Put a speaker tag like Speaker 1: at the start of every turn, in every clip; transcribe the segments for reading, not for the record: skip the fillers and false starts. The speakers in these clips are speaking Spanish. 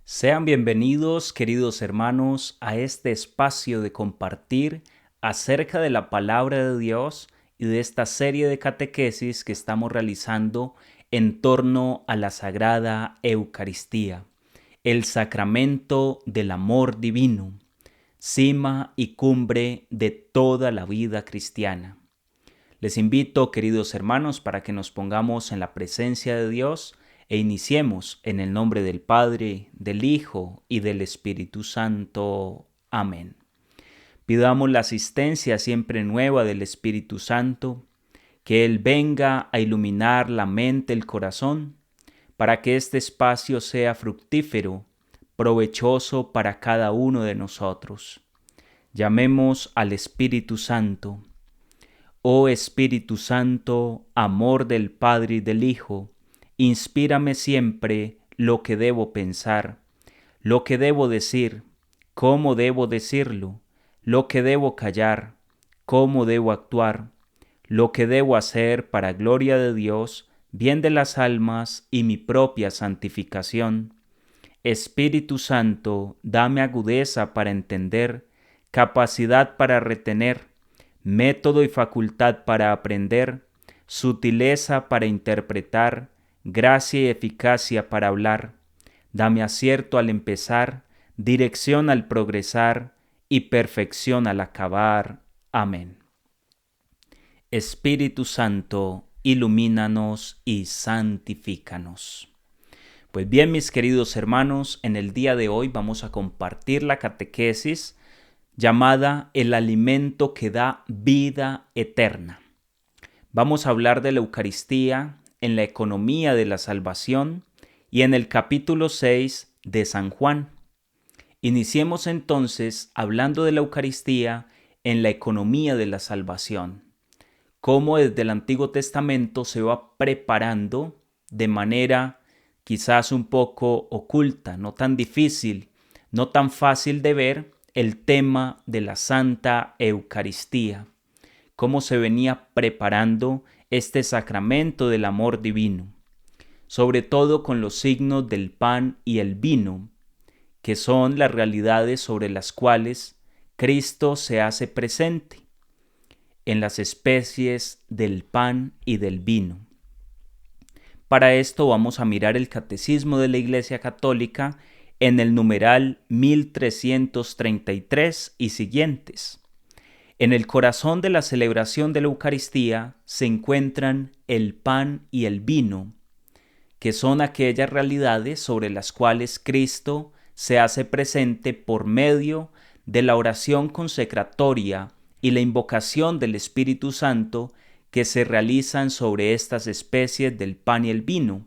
Speaker 1: Sean bienvenidos, queridos hermanos, a este espacio de compartir acerca de la palabra de Dios y de esta serie de catequesis que estamos realizando en torno a la Sagrada Eucaristía, el sacramento del amor divino, cima y cumbre de toda la vida cristiana. Les invito, queridos hermanos, para que nos pongamos en la presencia de Dios e iniciemos en el nombre del Padre, del Hijo y del Espíritu Santo. Amén. Pidamos la asistencia siempre nueva del Espíritu Santo, que Él venga a iluminar la mente, el corazón, para que este espacio sea fructífero, provechoso para cada uno de nosotros. Llamemos al Espíritu Santo. Oh Espíritu Santo, amor del Padre y del Hijo, inspírame siempre lo que debo pensar, lo que debo decir, cómo debo decirlo, lo que debo callar, cómo debo actuar, lo que debo hacer para gloria de Dios, bien de las almas y mi propia santificación. Espíritu Santo, dame agudeza para entender, capacidad para retener, método y facultad para aprender, sutileza para interpretar, gracia y eficacia para hablar. Dame acierto al empezar, dirección al progresar y perfección al acabar. Amén. Espíritu Santo, ilumínanos y santifícanos. Pues bien, mis queridos hermanos, en el día de hoy vamos a compartir la catequesis llamada El alimento que da vida eterna. Vamos a hablar de la Eucaristía en la economía de la salvación y en el capítulo 6 de San Juan. Iniciemos entonces hablando de la Eucaristía en la economía de la salvación. Cómo desde el Antiguo Testamento se va preparando de manera quizás un poco oculta, no tan difícil, no tan fácil de ver, el tema de la Santa Eucaristía, cómo se venía preparando este sacramento del amor divino, sobre todo con los signos del pan y el vino, que son las realidades sobre las cuales Cristo se hace presente, en las especies del pan y del vino. Para esto vamos a mirar el Catecismo de la Iglesia Católica en el numeral 1333 y siguientes. En el corazón de la celebración de la Eucaristía se encuentran el pan y el vino, que son aquellas realidades sobre las cuales Cristo se hace presente por medio de la oración consecratoria y la invocación del Espíritu Santo que se realizan sobre estas especies del pan y el vino,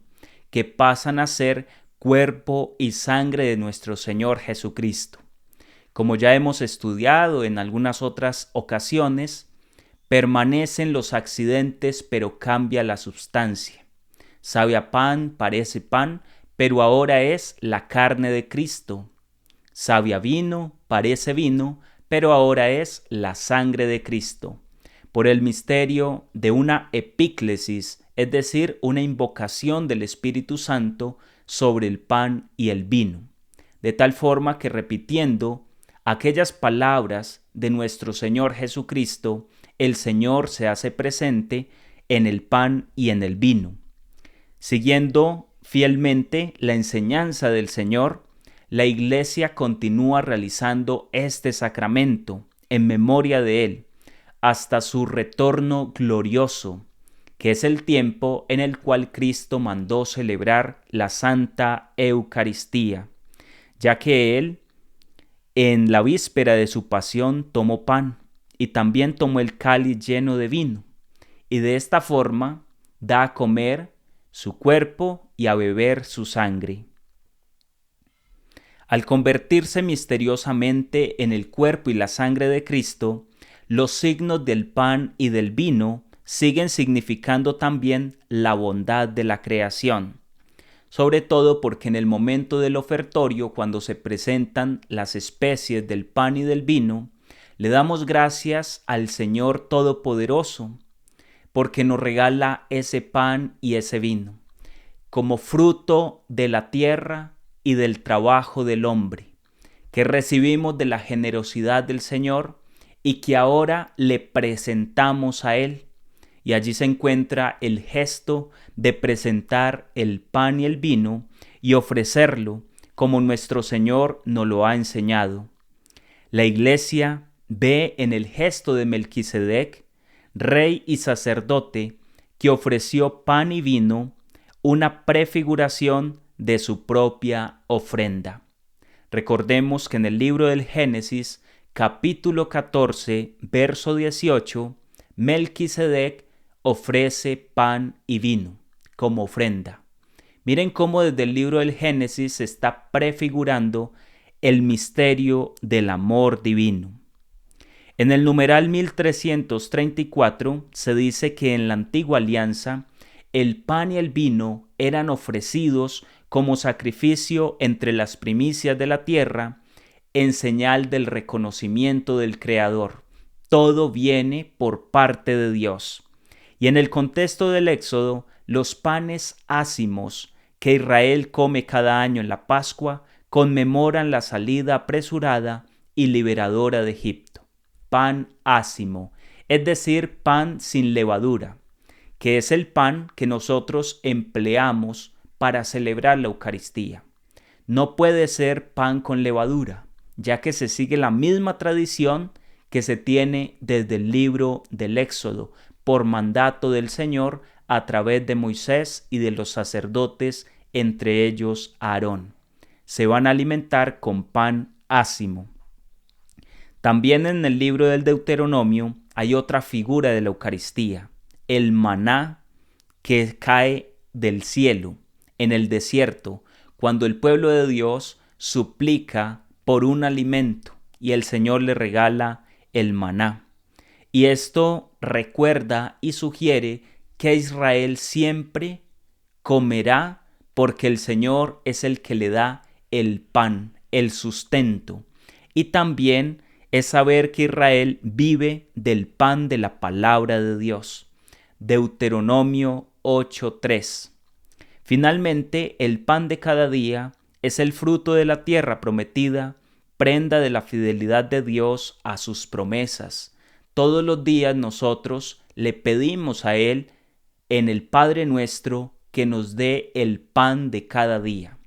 Speaker 1: que pasan a ser cuerpo y sangre de nuestro Señor Jesucristo. Como ya hemos estudiado en algunas otras ocasiones, permanecen los accidentes pero cambia la sustancia. Sabe a pan, parece pan, pero ahora es la carne de Cristo. Sabe a vino, parece vino, pero ahora es la sangre de Cristo. Por el misterio de una epíclesis, es decir, una invocación del Espíritu Santo sobre el pan y el vino, de tal forma que repitiendo aquellas palabras de nuestro Señor Jesucristo, el Señor se hace presente en el pan y en el vino. Siguiendo fielmente la enseñanza del Señor, la Iglesia continúa realizando este sacramento en memoria de Él, hasta su retorno glorioso, que es el tiempo en el cual Cristo mandó celebrar la Santa Eucaristía, ya que Él, en la víspera de su pasión, tomó pan y también tomó el cáliz lleno de vino, y de esta forma da a comer su cuerpo y a beber su sangre. Al convertirse misteriosamente en el cuerpo y la sangre de Cristo, los signos del pan y del vino siguen significando también la bondad de la creación, sobre todo porque en el momento del ofertorio, cuando se presentan las especies del pan y del vino, le damos gracias al Señor Todopoderoso, porque nos regala ese pan y ese vino, como fruto de la tierra y del trabajo del hombre, que recibimos de la generosidad del Señor y que ahora le presentamos a Él. Y allí se encuentra el gesto de presentar el pan y el vino y ofrecerlo como nuestro Señor nos lo ha enseñado. La Iglesia ve en el gesto de Melquisedec, rey y sacerdote, que ofreció pan y vino, una prefiguración de su propia ofrenda. Recordemos que en el libro del Génesis, capítulo 14, verso 18, Melquisedec ofrece pan y vino como ofrenda. Miren cómo desde el libro del Génesis se está prefigurando el misterio del amor divino. En el numeral 1334 se dice que en la antigua alianza el pan y el vino eran ofrecidos como sacrificio entre las primicias de la tierra en señal del reconocimiento del Creador. Todo viene por parte de Dios. Y en el contexto del Éxodo, los panes ácimos que Israel come cada año en la Pascua conmemoran la salida apresurada y liberadora de Egipto. Pan ácimo, es decir, pan sin levadura, que es el pan que nosotros empleamos para celebrar la Eucaristía. No puede ser pan con levadura, ya que se sigue la misma tradición que se tiene desde el libro del Éxodo, por mandato del Señor a través de Moisés y de los sacerdotes, entre ellos Aarón. Se van a alimentar con pan ácimo. También en el libro del Deuteronomio hay otra figura de la Eucaristía, el maná que cae del cielo en el desierto, cuando el pueblo de Dios suplica por un alimento y el Señor le regala el maná. Y esto recuerda y sugiere que Israel siempre comerá porque el Señor es el que le da el pan, el sustento. Y también es saber que Israel vive del pan de la palabra de Dios. Deuteronomio 8:3. Finalmente, el pan de cada día es el fruto de la tierra prometida, prenda de la fidelidad de Dios a sus promesas. Todos los días nosotros le pedimos a Él en el Padre Nuestro que nos dé el pan de cada día.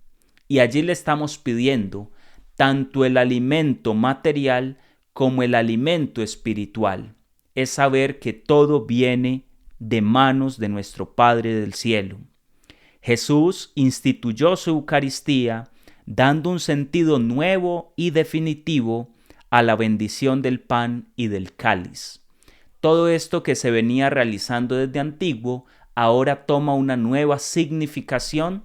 Speaker 1: Y allí le estamos pidiendo tanto el alimento material como el alimento espiritual. Es saber que todo viene de manos de nuestro Padre del cielo. Jesús instituyó su Eucaristía dando un sentido nuevo y definitivo a la bendición del pan y del cáliz. Todo esto que se venía realizando desde antiguo ahora toma una nueva significación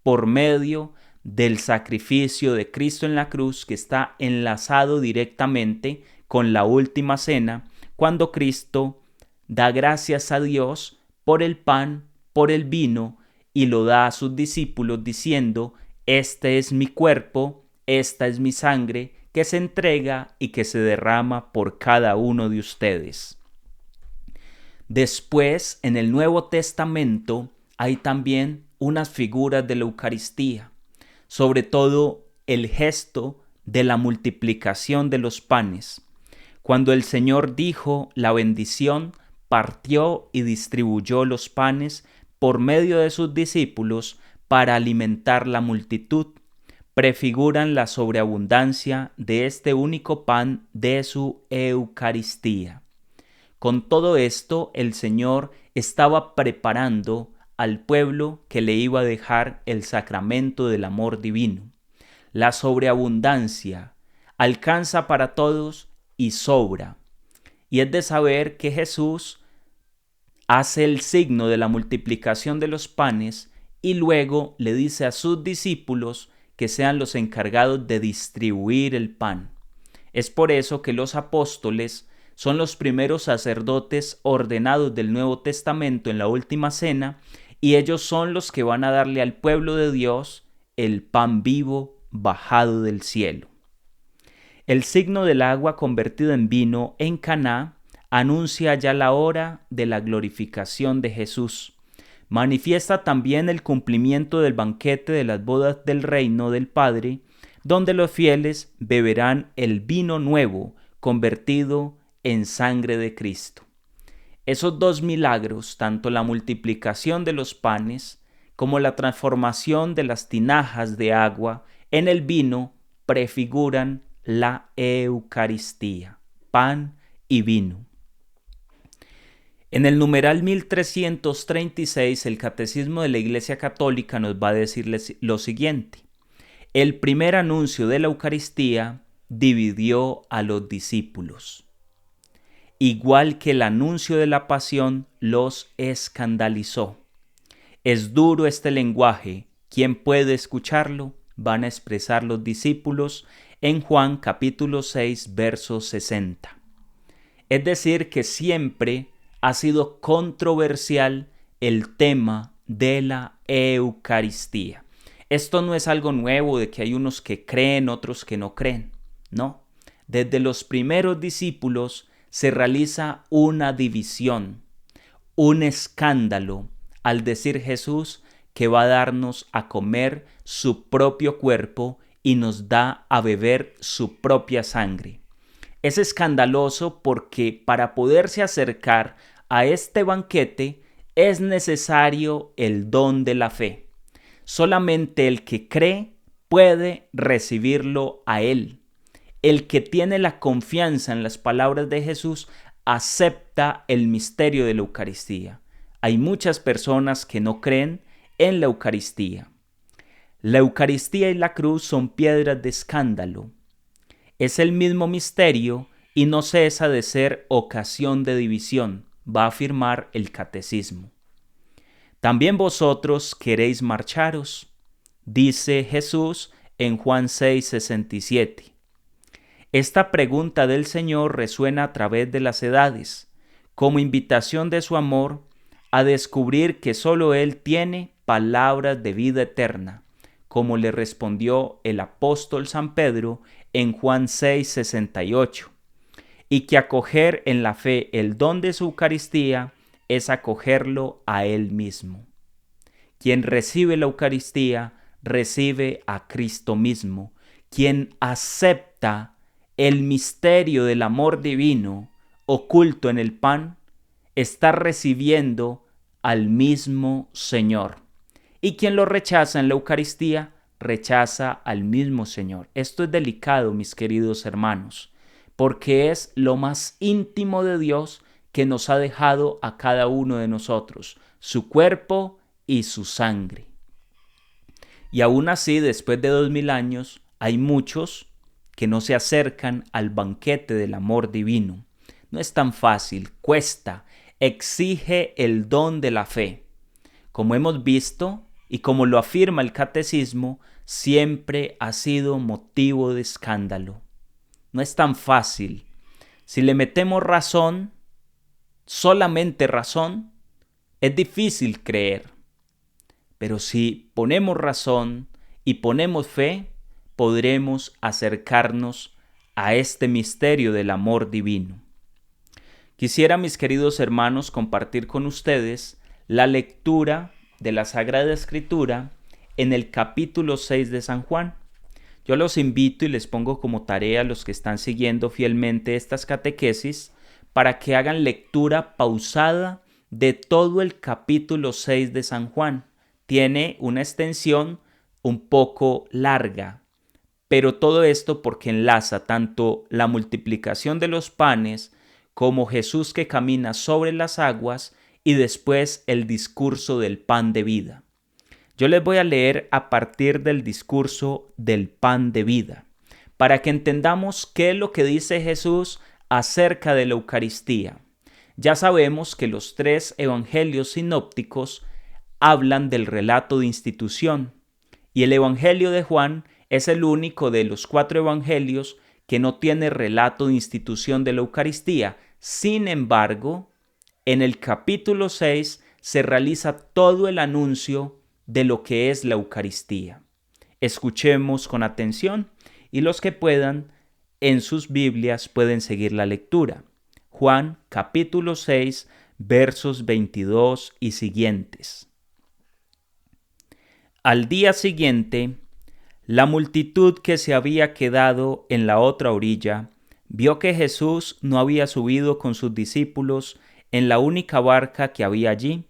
Speaker 1: por medio del sacrificio de Cristo en la cruz, que está enlazado directamente con la última cena, cuando Cristo da gracias a Dios por el pan, por el vino, y lo da a sus discípulos diciendo: este es mi cuerpo, esta es mi sangre, que se entrega y que se derrama por cada uno de ustedes. Después, en el Nuevo Testamento, hay también unas figuras de la Eucaristía, sobre todo el gesto de la multiplicación de los panes. Cuando el Señor dijo la bendición, partió y distribuyó los panes por medio de sus discípulos para alimentar la multitud. Prefiguran la sobreabundancia de este único pan de su Eucaristía. Con todo esto, el Señor estaba preparando al pueblo que le iba a dejar el sacramento del amor divino. La sobreabundancia alcanza para todos y sobra. Y es de saber que Jesús hace el signo de la multiplicación de los panes y luego le dice a sus discípulos que sean los encargados de distribuir el pan. Es por eso que los apóstoles son los primeros sacerdotes ordenados del Nuevo Testamento en la última cena, y ellos son los que van a darle al pueblo de Dios el pan vivo bajado del cielo. El signo del agua convertida en vino en Caná anuncia ya la hora de la glorificación de Jesús. manifiesta también el cumplimiento del banquete de las bodas del reino del Padre, donde los fieles beberán el vino nuevo convertido en sangre de Cristo. Esos dos milagros, tanto la multiplicación de los panes como la transformación de las tinajas de agua en el vino, prefiguran la Eucaristía, pan y vino. En el numeral 1336, el Catecismo de la Iglesia Católica nos va a decir lo siguiente: el primer anuncio de la Eucaristía dividió a los discípulos. Igual que el anuncio de la pasión los escandalizó. Es duro este lenguaje, ¿quién puede escucharlo?, van a expresar los discípulos en Juan capítulo 6, verso 60. Es decir, que siempre ha sido controversial el tema de la Eucaristía. Esto no es algo nuevo de que hay unos que creen, otros que no creen. No, desde los primeros discípulos se realiza una división, un escándalo al decir Jesús que va a darnos a comer su propio cuerpo y nos da a beber su propia sangre. Es escandaloso porque para poderse acercar a este banquete es necesario el don de la fe. Solamente el que cree puede recibirlo a él. El que tiene la confianza en las palabras de Jesús acepta el misterio de la Eucaristía. Hay muchas personas que no creen en la Eucaristía. La Eucaristía y la cruz son piedras de escándalo. Es el mismo misterio y no cesa de ser ocasión de división, va a afirmar el Catecismo. También vosotros queréis marcharos, dice Jesús en Juan 6:67. Esta pregunta del Señor resuena a través de las edades, como invitación de su amor a descubrir que solo Él tiene palabras de vida eterna, como le respondió el apóstol San Pedro en Juan 6:68, y que acoger en la fe el don de su Eucaristía es acogerlo a Él mismo. Quien recibe la Eucaristía recibe a Cristo mismo. Quien acepta el misterio del amor divino oculto en el pan está recibiendo al mismo Señor. Y quien lo rechaza en la Eucaristía rechaza al mismo Señor. Esto es delicado, mis queridos hermanos, porque es lo más íntimo de Dios que nos ha dejado a cada uno de nosotros, su cuerpo y su sangre. Y aún así, después de 2000 años, hay muchos que no se acercan al banquete del amor divino. No es tan fácil, cuesta, exige el don de la fe. Como hemos visto y como lo afirma el Catecismo, siempre ha sido motivo de escándalo. No es tan fácil. Si le metemos razón, solamente razón, es difícil creer. Pero si ponemos razón y ponemos fe, podremos acercarnos a este misterio del amor divino. Quisiera, mis queridos hermanos, compartir con ustedes la lectura de la Sagrada Escritura en el capítulo 6 de San Juan. Yo los invito y les pongo como tarea a los que están siguiendo fielmente estas catequesis para que hagan lectura pausada de todo el capítulo 6 de San Juan. Tiene una extensión un poco larga, pero todo esto porque enlaza tanto la multiplicación de los panes como Jesús que camina sobre las aguas y después el discurso del pan de vida. Yo les voy a leer a partir del discurso del pan de vida, para que entendamos qué es lo que dice Jesús acerca de la Eucaristía. Ya sabemos que los 3 evangelios sinópticos hablan del relato de institución, y el Evangelio de Juan es el único de los 4 evangelios que no tiene relato de institución de la Eucaristía. Sin embargo, en el capítulo 6 se realiza todo el anuncio de lo que es la Eucaristía. Escuchemos con atención y los que puedan en sus Biblias pueden seguir la lectura. Juan capítulo 6 versos 22 y siguientes. Al día siguiente, la multitud que se había quedado en la otra orilla vio que Jesús no había subido con sus discípulos en la única barca que había allí,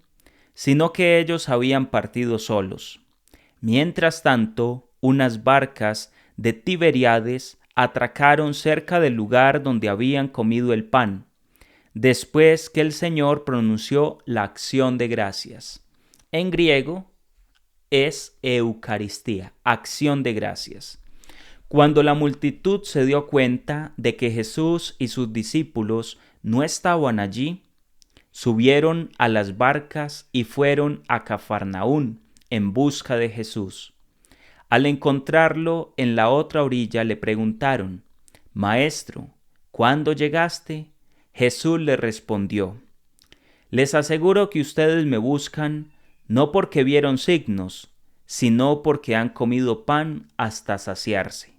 Speaker 1: sino que ellos habían partido solos. Mientras tanto, unas barcas de Tiberíades atracaron cerca del lugar donde habían comido el pan, después que el Señor pronunció la acción de gracias. En griego es Eucaristía, acción de gracias. Cuando la multitud se dio cuenta de que Jesús y sus discípulos no estaban allí, subieron a las barcas y fueron a Cafarnaún en busca de Jesús. Al encontrarlo en la otra orilla le preguntaron: «Maestro, ¿cuándo llegaste?». Jesús le respondió: «Les aseguro que ustedes me buscan no porque vieron signos, sino porque han comido pan hasta saciarse.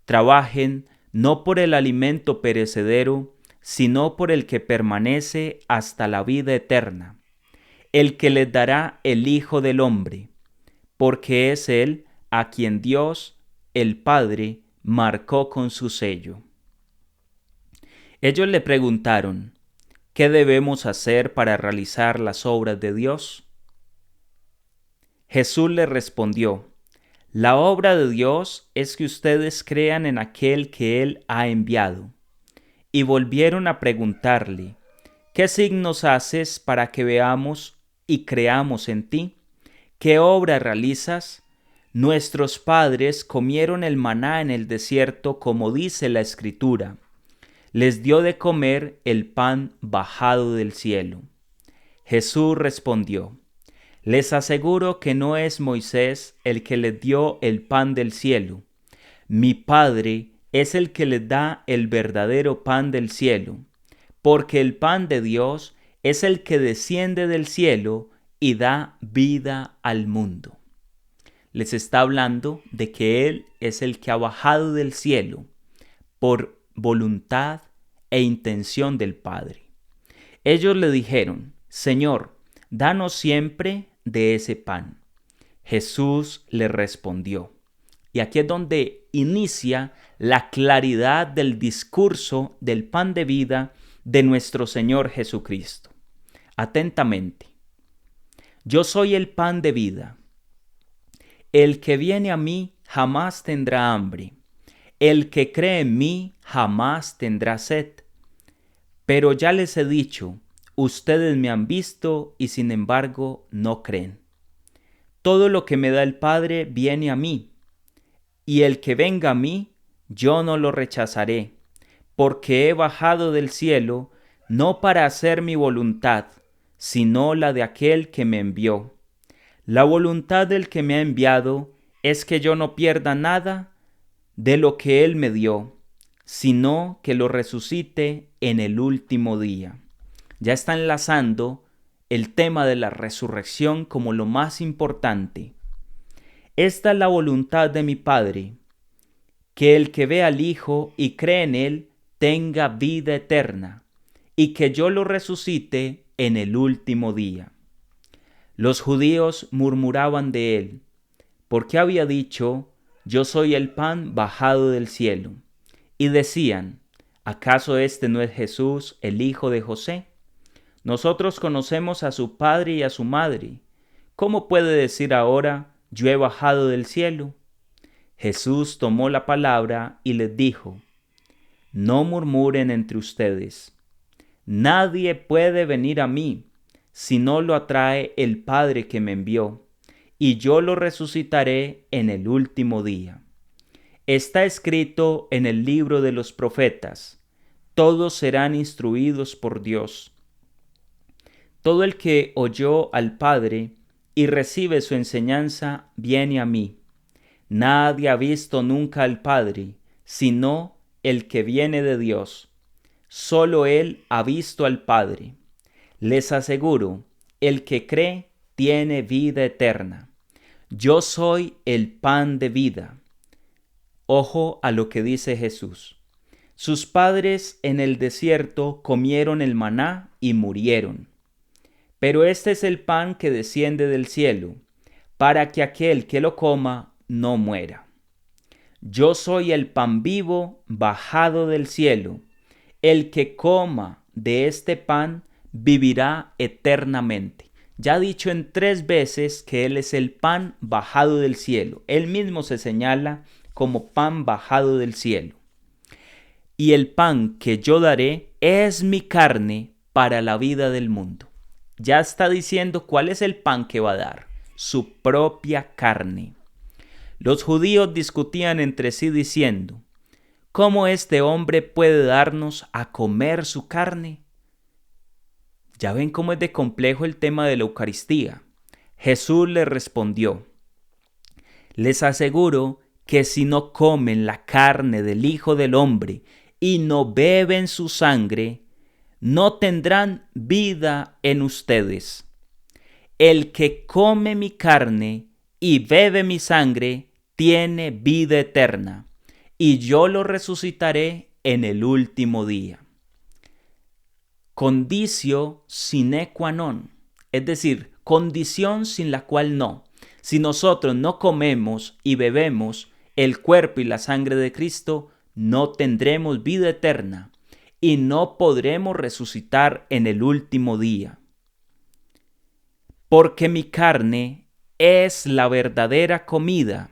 Speaker 1: Trabajen no por el alimento perecedero, sino por el que permanece hasta la vida eterna, el que les dará el Hijo del Hombre, porque es Él a quien Dios, el Padre, marcó con su sello». Ellos le preguntaron: «¿Qué debemos hacer para realizar las obras de Dios?». Jesús le respondió: «La obra de Dios es que ustedes crean en aquel que Él ha enviado». Y volvieron a preguntarle: «¿Qué signos haces para que veamos y creamos en ti? ¿Qué obra realizas? Nuestros padres comieron el maná en el desierto, como dice la Escritura. Les dio de comer el pan bajado del cielo». Jesús respondió: «Les aseguro que no es Moisés el que les dio el pan del cielo. Mi Padre es el que les da el verdadero pan del cielo, porque el pan de Dios es el que desciende del cielo y da vida al mundo». Les está hablando de que Él es el que ha bajado del cielo por voluntad e intención del Padre. Ellos le dijeron: «Señor, danos siempre de ese pan». Jesús le respondió, y aquí es donde inicia la claridad del discurso del pan de vida de nuestro Señor Jesucristo. Atentamente: «Yo soy el pan de vida. El que viene a mí jamás tendrá hambre. El que cree en mí jamás tendrá sed. Pero ya les he dicho, ustedes me han visto y sin embargo no creen. Todo lo que me da el Padre viene a mí, y el que venga a mí, yo no lo rechazaré, porque he bajado del cielo no para hacer mi voluntad, sino la de aquel que me envió. La voluntad del que me ha enviado es que yo no pierda nada de lo que él me dio, sino que lo resucite en el último día». Ya está enlazando el tema de la resurrección como lo más importante. «Esta es la voluntad de mi Padre, que el que ve al Hijo y cree en Él tenga vida eterna, y que yo lo resucite en el último día». Los judíos murmuraban de él, porque había dicho: «Yo soy el pan bajado del cielo». Y decían: «¿Acaso este no es Jesús, el hijo de José? Nosotros conocemos a su padre y a su madre. ¿Cómo puede decir ahora: yo he bajado del cielo?». Jesús tomó la palabra y les dijo: «No murmuren entre ustedes. Nadie puede venir a mí si no lo atrae el Padre que me envió, y yo lo resucitaré en el último día. Está escrito en el libro de los profetas: todos serán instruidos por Dios. Todo el que oyó al Padre y recibe su enseñanza viene a mí. Nadie ha visto nunca al Padre, sino el que viene de Dios. Solo Él ha visto al Padre. Les aseguro, el que cree tiene vida eterna. Yo soy el pan de vida». Ojo a lo que dice Jesús. Sus padres en el desierto comieron el maná y murieron. Pero este es el pan que desciende del cielo, para que aquel que lo coma no muera. Yo soy el pan vivo bajado del cielo. El que coma de este pan vivirá eternamente. Ya ha dicho en 3 veces que Él es el pan bajado del cielo. Él mismo se señala como pan bajado del cielo. Y el pan que yo daré es mi carne para la vida del mundo. Ya está diciendo cuál es el pan que va a dar. Su propia carne. Los judíos discutían entre sí diciendo: ¿cómo este hombre puede darnos a comer su carne? Ya ven cómo es de complejo el tema de la Eucaristía. Jesús les respondió: les aseguro que si no comen la carne del Hijo del Hombre y no beben su sangre, no tendrán vida en ustedes. El que come mi carne y bebe mi sangre tiene vida eterna, y yo lo resucitaré en el último día. Conditio sine qua non, es decir, condición sin la cual no. Si nosotros no comemos y bebemos el cuerpo y la sangre de Cristo, no tendremos vida eterna y no podremos resucitar en el último día. Porque mi carne es la verdadera comida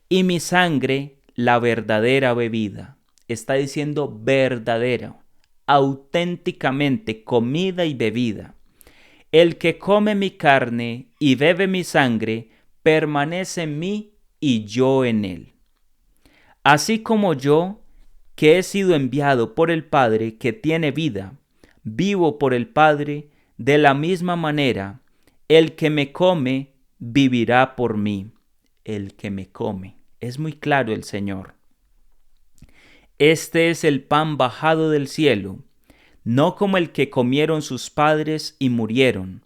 Speaker 1: y mi sangre la verdadera bebida. Está diciendo verdadera, auténticamente comida y bebida. El que come mi carne y bebe mi sangre permanece en mí y yo en él. Así como yo, que he sido enviado por el Padre que tiene vida, vivo por el Padre, de la misma manera, el que me come vivirá por mí. El que me come. Es muy claro el Señor. Este es el pan bajado del cielo, no como el que comieron sus padres y murieron.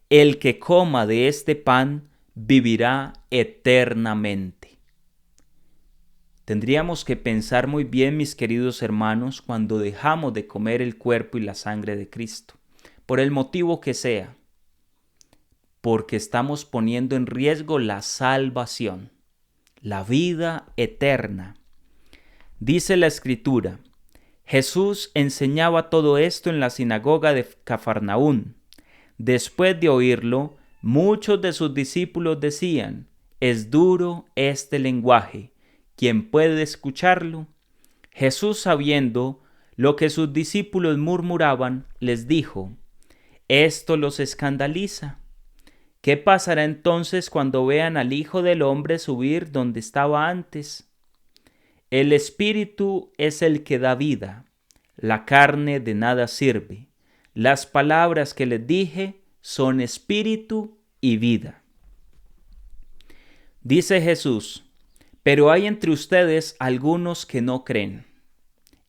Speaker 1: El que coma de este pan vivirá eternamente. Tendríamos que pensar muy bien, mis queridos hermanos, cuando dejamos de comer el cuerpo y la sangre de Cristo, por el motivo que sea, porque estamos poniendo en riesgo la salvación, la vida eterna. Dice la Escritura: Jesús enseñaba todo esto en la sinagoga de Cafarnaún. Después de oírlo, muchos de sus discípulos decían: es duro este lenguaje, ¿quién puede escucharlo? Jesús, sabiendo lo que sus discípulos murmuraban, les dijo: ¿esto los escandaliza? ¿Qué pasará entonces cuando vean al Hijo del Hombre subir donde estaba antes? El Espíritu es el que da vida, la carne de nada sirve. Las palabras que les dije son espíritu y vida. Dice Jesús: pero hay entre ustedes algunos que no creen.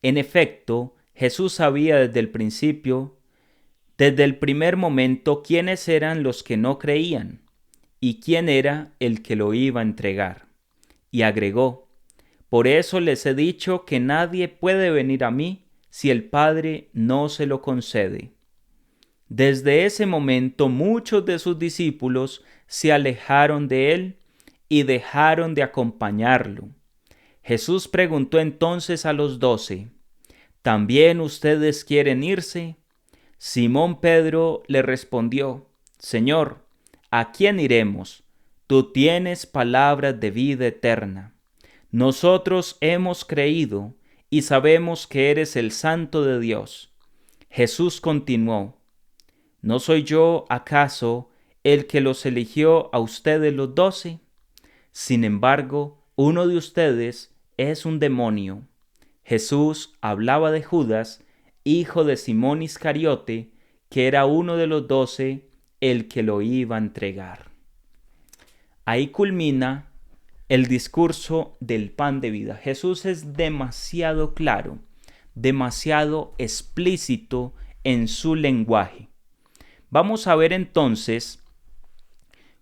Speaker 1: En efecto, Jesús sabía desde el principio, desde el primer momento, quiénes eran los que no creían y quién era el que lo iba a entregar. Y agregó: por eso les he dicho que nadie puede venir a mí si el Padre no se lo concede. Desde ese momento muchos de sus discípulos se alejaron de él y dejaron de acompañarlo. Jesús preguntó entonces a los 12: ¿también ustedes quieren irse? Simón Pedro le respondió: Señor, ¿a quién iremos? Tú tienes palabras de vida eterna. Nosotros hemos creído y sabemos que eres el Santo de Dios. Jesús continuó: ¿no soy yo acaso el que los eligió a ustedes los 12? Sin embargo, uno de ustedes es un demonio. Jesús hablaba de Judas, hijo de Simón Iscariote, que era uno de los 12, el que lo iba a entregar. Ahí culmina el discurso del pan de vida. Jesús es demasiado claro, demasiado explícito en su lenguaje. Vamos a ver entonces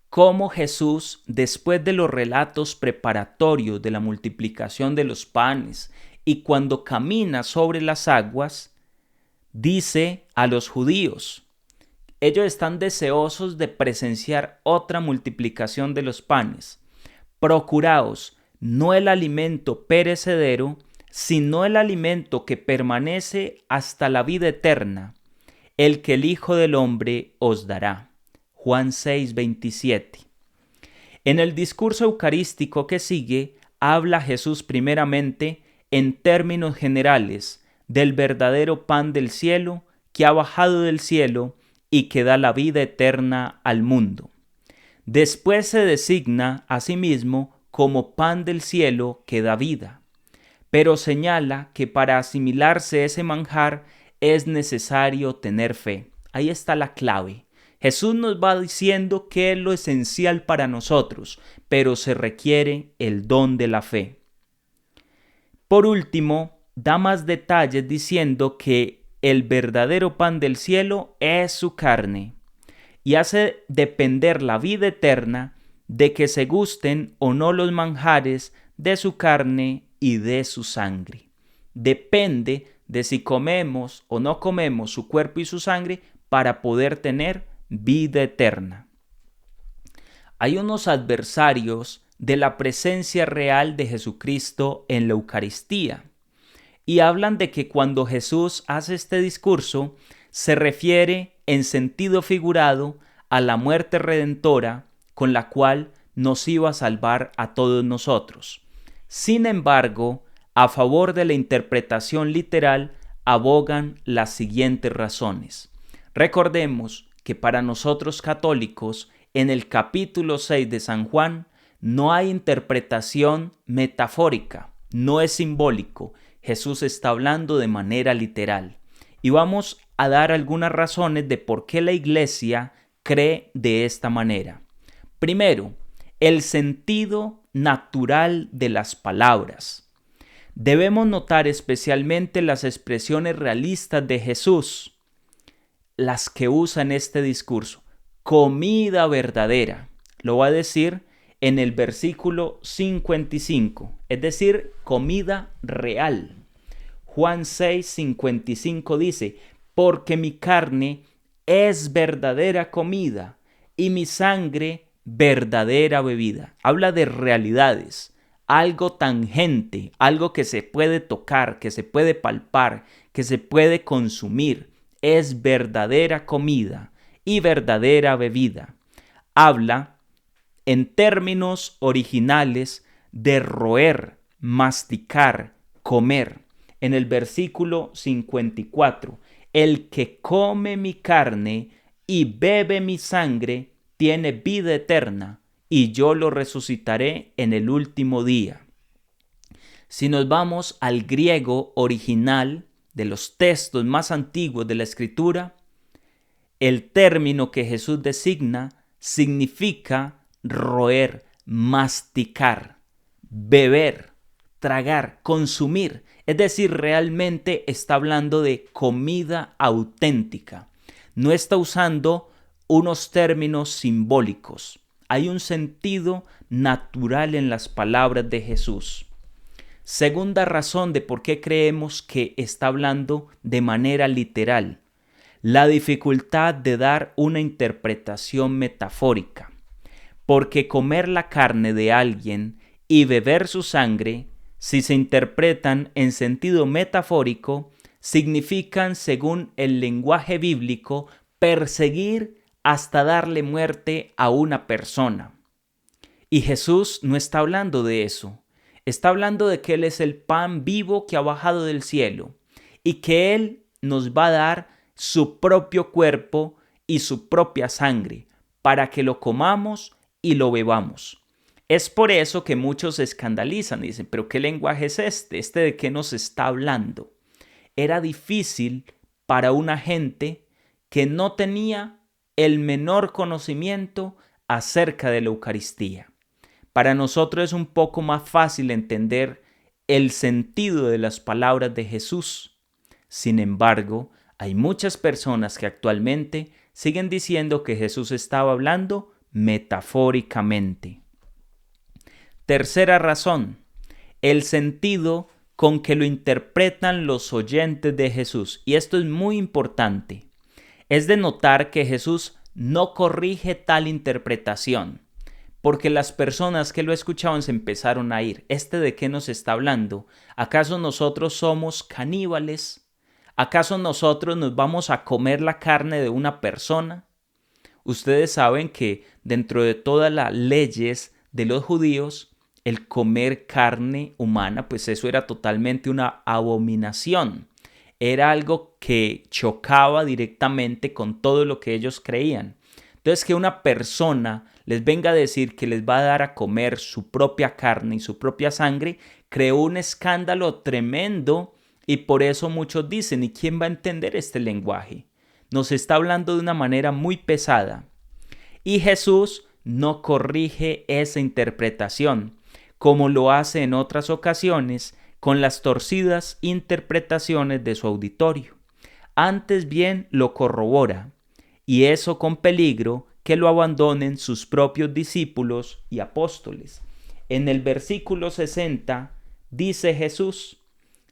Speaker 1: cómo Jesús, después de los relatos preparatorios de la multiplicación de los panes y cuando camina sobre las aguas, dice a los judíos: Ellos están deseosos de presenciar otra multiplicación de los panes. Procuraos no el alimento perecedero, sino el alimento que permanece hasta la vida eterna, el que el Hijo del Hombre os dará. Juan 6:27. En el discurso eucarístico que sigue, habla Jesús primeramente en términos generales del verdadero pan del cielo que ha bajado del cielo y que da la vida eterna al mundo. Después se designa a sí mismo como pan del cielo que da vida, pero señala que para asimilarse ese manjar es necesario tener fe. Ahí está la clave. Jesús nos va diciendo que es lo esencial para nosotros, pero se requiere el don de la fe. Por último, da más detalles diciendo que el verdadero pan del cielo es su carne y hace depender la vida eterna de que se gusten o no los manjares de su carne y de su sangre. Depende de si comemos o no comemos su cuerpo y su sangre para poder tener vida eterna. Hay unos adversarios de la presencia real de Jesucristo en la Eucaristía y hablan de que cuando Jesús hace este discurso se refiere en sentido figurado a la muerte redentora con la cual nos iba a salvar a todos nosotros. Sin embargo, a favor de la interpretación literal abogan las siguientes razones. Recordemos que para nosotros católicos, en el capítulo 6 de San Juan, no hay interpretación metafórica, no es simbólico. Jesús está hablando de manera literal. Y vamos a dar algunas razones de por qué la Iglesia cree de esta manera. Primero, el sentido natural de las palabras. Debemos notar especialmente las expresiones realistas de Jesús, las que usa en este discurso. Comida verdadera, lo va a decir en el versículo 55, es decir, comida real. Juan 6:55 dice, porque mi carne es verdadera comida y mi sangre verdadera bebida. Habla de realidades, algo tangente, algo que se puede tocar, que se puede palpar, que se puede consumir. Es verdadera comida y verdadera bebida. Habla en términos originales de roer, masticar, comer. En el versículo 54, el que come mi carne y bebe mi sangre tiene vida eterna, y yo lo resucitaré en el último día. Si nos vamos al griego original de los textos más antiguos de la Escritura, el término que Jesús designa significa roer, masticar, beber, tragar, consumir. Es decir, realmente está hablando de comida auténtica. No está usando unos términos simbólicos. Hay un sentido natural en las palabras de Jesús. Segunda razón de por qué creemos que está hablando de manera literal. La dificultad de dar una interpretación metafórica. Porque comer la carne de alguien y beber su sangre, si se interpretan en sentido metafórico, significan, según el lenguaje bíblico, perseguir hasta darle muerte a una persona. Y Jesús no está hablando de eso. Está hablando de que Él es el pan vivo que ha bajado del cielo y que Él nos va a dar su propio cuerpo y su propia sangre para que lo comamos y lo bebamos. Es por eso que muchos se escandalizan y dicen, ¿pero qué lenguaje es este? ¿Este de qué nos está hablando? Era difícil para una gente que no tenía el menor conocimiento acerca de la Eucaristía. Para nosotros es un poco más fácil entender el sentido de las palabras de Jesús. Sin embargo, hay muchas personas que actualmente siguen diciendo que Jesús estaba hablando metafóricamente. Tercera razón, el sentido con que lo interpretan los oyentes de Jesús. Y esto es muy importante. Es de notar que Jesús no corrige tal interpretación, porque las personas que lo escuchaban se empezaron a ir. ¿Este de qué nos está hablando? ¿Acaso nosotros somos caníbales? ¿Acaso nosotros nos vamos a comer la carne de una persona? Ustedes saben que dentro de todas las leyes de los judíos, el comer carne humana, pues eso era totalmente una abominación. Era algo que chocaba directamente con todo lo que ellos creían. Entonces, que una persona les venga a decir que les va a dar a comer su propia carne y su propia sangre, creó un escándalo tremendo y por eso muchos dicen, ¿y quién va a entender este lenguaje? Nos está hablando de una manera muy pesada. Y Jesús no corrige esa interpretación, como lo hace en otras ocasiones con las torcidas interpretaciones de su auditorio. Antes bien lo corrobora, y eso con peligro que lo abandonen sus propios discípulos y apóstoles. En el versículo 60 dice Jesús: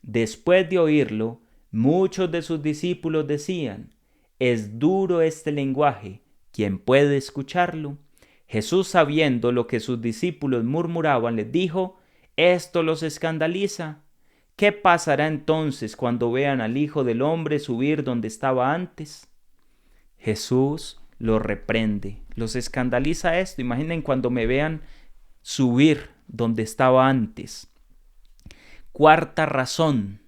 Speaker 1: después de oírlo, muchos de sus discípulos decían: es duro este lenguaje, ¿quién puede escucharlo? Jesús, sabiendo lo que sus discípulos murmuraban, les dijo: esto los escandaliza. ¿Qué pasará entonces cuando vean al Hijo del Hombre subir donde estaba antes? Jesús los reprende, los escandaliza esto. Imaginen cuando me vean subir donde estaba antes. Cuarta razón,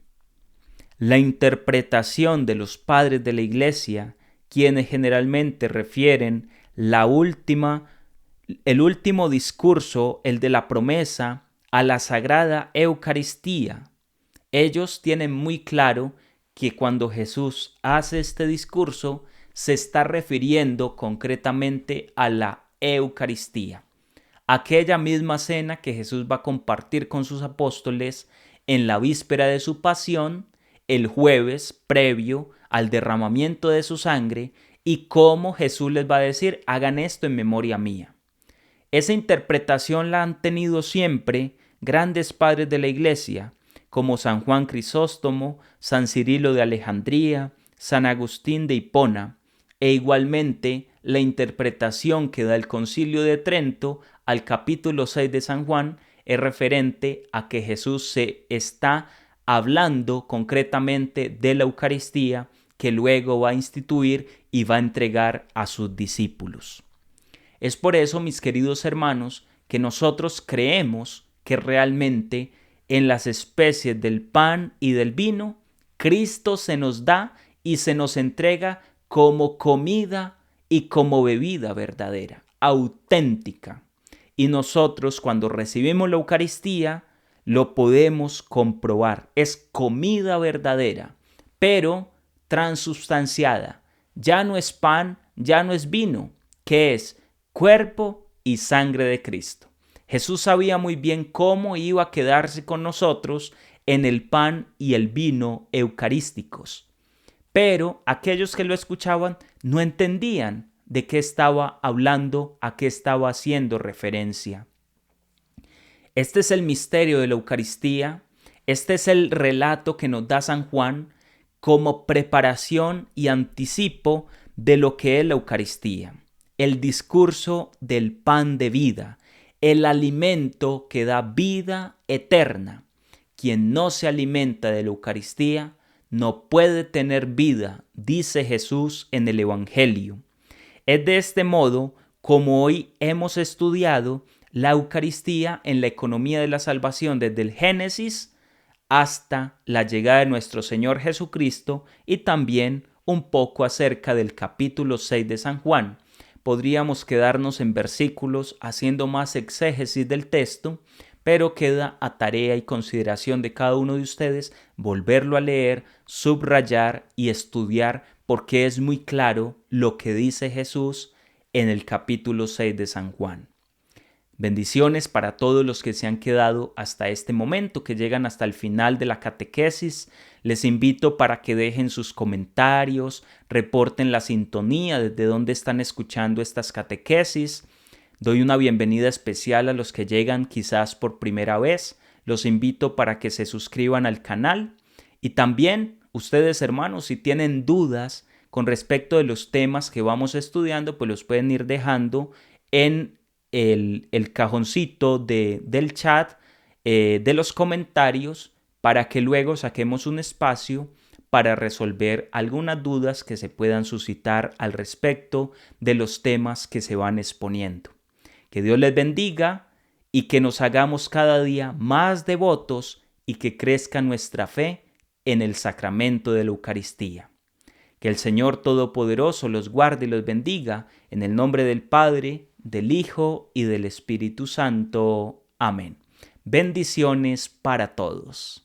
Speaker 1: la interpretación de los padres de la Iglesia, quienes generalmente refieren el último discurso, el de la promesa, a la Sagrada Eucaristía. Ellos tienen muy claro que cuando Jesús hace este discurso, se está refiriendo concretamente a la Eucaristía, aquella misma cena que Jesús va a compartir con sus apóstoles en la víspera de su pasión, el jueves previo al derramamiento de su sangre, y cómo Jesús les va a decir: hagan esto en memoria mía. Esa interpretación la han tenido siempre grandes padres de la Iglesia, como San Juan Crisóstomo, San Cirilo de Alejandría, San Agustín de Hipona, e igualmente la interpretación que da el Concilio de Trento al capítulo 6 de San Juan es referente a que Jesús se está hablando concretamente de la Eucaristía que luego va a instituir y va a entregar a sus discípulos. Es por eso, mis queridos hermanos, que nosotros creemos que realmente en las especies del pan y del vino, Cristo se nos da y se nos entrega como comida y como bebida verdadera, auténtica. Y nosotros, cuando recibimos la Eucaristía, lo podemos comprobar. Es comida verdadera, pero transubstanciada. Ya no es pan, ya no es vino, que es cuerpo y sangre de Cristo. Jesús sabía muy bien cómo iba a quedarse con nosotros en el pan y el vino eucarísticos. Pero aquellos que lo escuchaban no entendían de qué estaba hablando, a qué estaba haciendo referencia. Este es el misterio de la Eucaristía. Este es el relato que nos da San Juan como preparación y anticipo de lo que es la Eucaristía. El discurso del pan de vida, el alimento que da vida eterna. Quien no se alimenta de la Eucaristía no puede tener vida, dice Jesús en el Evangelio. Es de este modo como hoy hemos estudiado la Eucaristía en la economía de la salvación desde el Génesis hasta la llegada de nuestro Señor Jesucristo y también un poco acerca del capítulo 6 de San Juan. Podríamos quedarnos en versículos haciendo más exégesis del texto, pero queda a tarea y consideración de cada uno de ustedes volverlo a leer, subrayar y estudiar, porque es muy claro lo que dice Jesús en el capítulo 6 de San Juan. Bendiciones para todos los que se han quedado hasta este momento, que llegan hasta el final de la catequesis. Les invito para que dejen sus comentarios, reporten la sintonía desde donde están escuchando estas catequesis. Doy una bienvenida especial a los que llegan quizás por primera vez. Los invito para que se suscriban al canal. Y también ustedes, hermanos, si tienen dudas con respecto de los temas que vamos estudiando, pues los pueden ir dejando en el cajoncito del chat, de los comentarios, para que luego saquemos un espacio para resolver algunas dudas que se puedan suscitar al respecto de los temas que se van exponiendo. Que Dios les bendiga y que nos hagamos cada día más devotos y que crezca nuestra fe en el sacramento de la Eucaristía. Que el Señor Todopoderoso los guarde y los bendiga, en el nombre del Padre, del Hijo y del Espíritu Santo. Amén. Bendiciones para todos.